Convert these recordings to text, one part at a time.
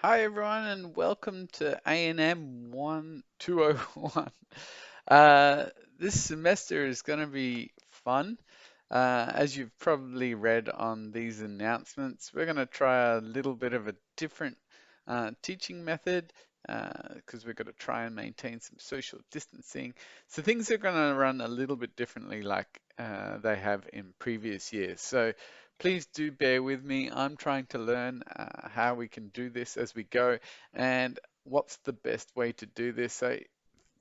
Hi everyone and welcome to ANM201. This semester is going to be fun. As you've probably read on these announcements, we're going to try a little bit of a different teaching method because we're going to try and maintain some social distancing. So things are going to run a little bit differently like they have in previous years. So please do bear with me. I'm trying to learn how we can do this as we go and what's the best way to do this. So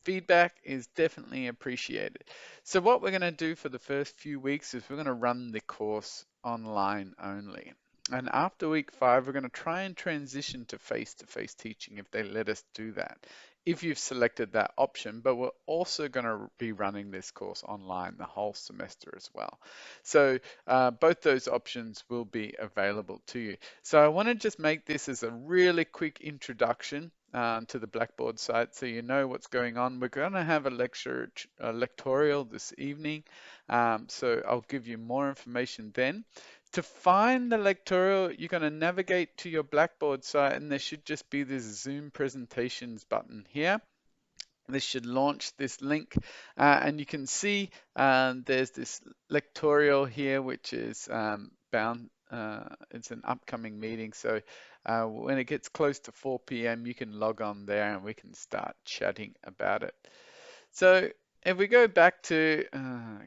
feedback is definitely appreciated. So what we're going to do for the first few weeks is we're going to run the course online only. And after week 5, we're going to try and transition to face-to-face teaching if they let us do that, if you've selected that option. But we're also going to be running this course online the whole semester as well. So both those options will be available to you. So I want to just make this as a really quick introduction to the Blackboard site so you know what's going on. We're going to have a lectorial this evening, so I'll give you more information then. To find the lectorial, you're going to navigate to your Blackboard site and there should just be this Zoom presentations button here. This should launch this link and you can see there's this lectorial here which is bound. It's an upcoming meeting, so when it gets close to 4 p.m. you can log on there and we can start chatting about it. So if we go back to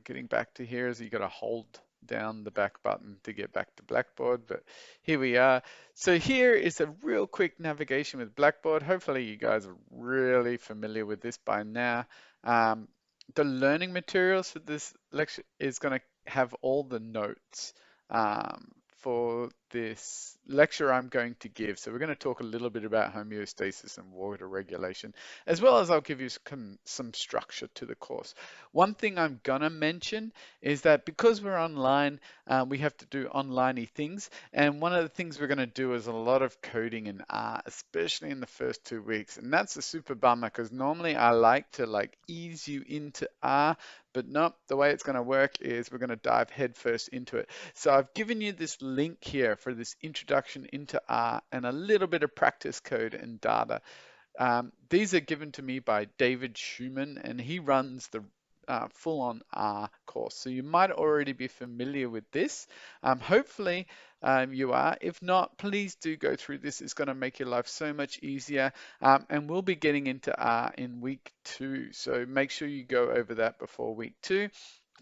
getting back to here, is you got to hold down the back button to get back to Blackboard, but here we are. So here is a real quick navigation with Blackboard. Hopefully you guys are really familiar with this by now. The learning materials for this lecture is going to have all the notes for this lecture I'm going to give. So we're going to talk a little bit about homeostasis and water regulation, as well as I'll give you some structure to the course. One thing I'm going to mention is that because we're online, we have to do online-y things. And one of the things we're going to do is a lot of coding in R, especially in the first 2 weeks. And that's a super bummer because normally I like to ease you into R, but nope, the way it's going to work is we're going to dive headfirst into it. So I've given you this link here for this introduction into R and a little bit of practice code and data. These are given to me by David Schumann, and he runs the full-on R course. So you might already be familiar with this. Hopefully you are. If not, please do go through this. It's going to make your life so much easier. And we'll be getting into R in week 2. So make sure you go over that before week 2.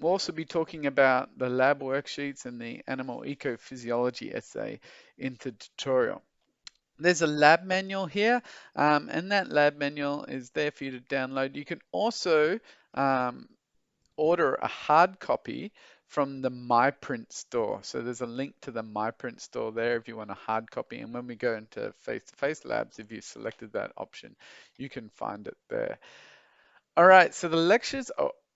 We'll also be talking about the lab worksheets and the animal ecophysiology essay in the tutorial. There's a lab manual here, and that lab manual is there for you to download. You can also order a hard copy from the MyPrint store. So there's a link to the MyPrint store there if you want a hard copy. And when we go into face-to-face labs, if you selected that option, you can find it there. All right, so the lectures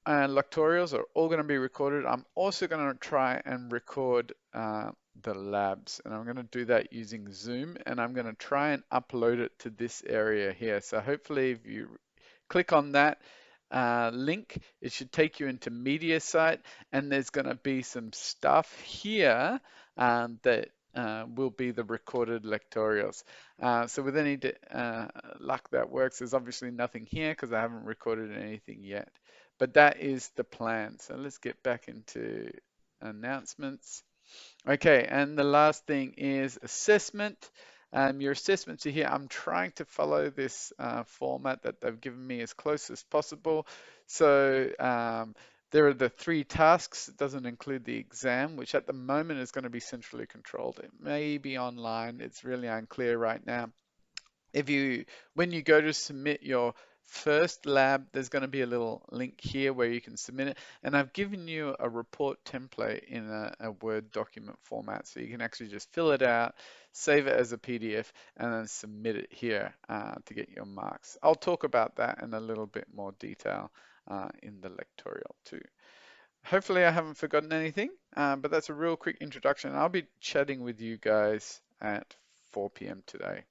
and lectorials are all going to be recorded. I'm also going to try and record the labs, and I'm going to do that using Zoom, and I'm going to try and upload it to this area here. So hopefully if you click on that link, it should take you into media site, and there's going to be some stuff here that will be the recorded lectorials. So with any luck that works, there's obviously nothing here because I haven't recorded anything yet. But that is the plan. So let's get back into announcements. Okay, and the last thing is assessment. Your assessments are here. I'm trying to follow this format that they've given me as close as possible. So there are the 3 tasks. It doesn't include the exam, which at the moment is going to be centrally controlled. It may be online. It's really unclear right now. When you go to submit your first lab, there's going to be a little link here where you can submit it. And I've given you a report template in a Word document format. So you can actually just fill it out, save it as a PDF, and then submit it here to get your marks. I'll talk about that in a little bit more detail in the lectorial too. Hopefully I haven't forgotten anything, but that's a real quick introduction. I'll be chatting with you guys at 4 p.m. today.